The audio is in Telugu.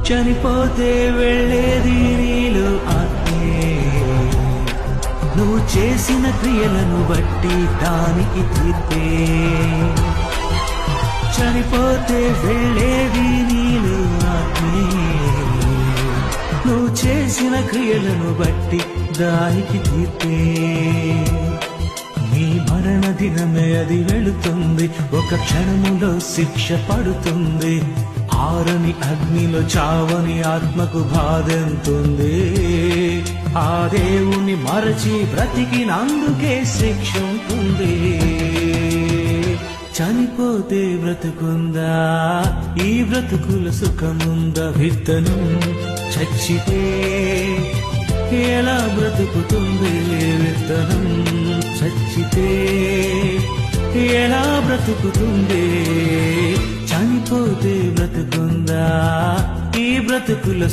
చనిపోతే వెళ్ళేది నీలో ఆత్మే, నువ్వు చేసిన క్రియలను బట్టి దానికి తీర్పే. చనిపోతే వెళ్ళేది నీలో ఆత్మే, నువ్వు చేసిన క్రియలను బట్టి దానికి తీర్పే. నీ మరణ దినమే అది వెళుతుంది, ఒక క్షణములో శిక్ష పడుతుంది. ఆరని అగ్నిలో చావని ఆత్మకు బాధెంతుంది. ఆ దేవుని మరచి బ్రతికినందుకే శిక్ష ఉంటుంది. చనిపోతే బ్రతుకుందా, ఈ బ్రతుకుల సుఖముందా? విత్తనం చచ్చితే ఎలా బ్రతుకుతుంది? విత్తనం చచ్చితే ఎలా బ్రతుకుతుంది? చనిపోతే బ్రతుకుందా, ఈ బ్రతుకుల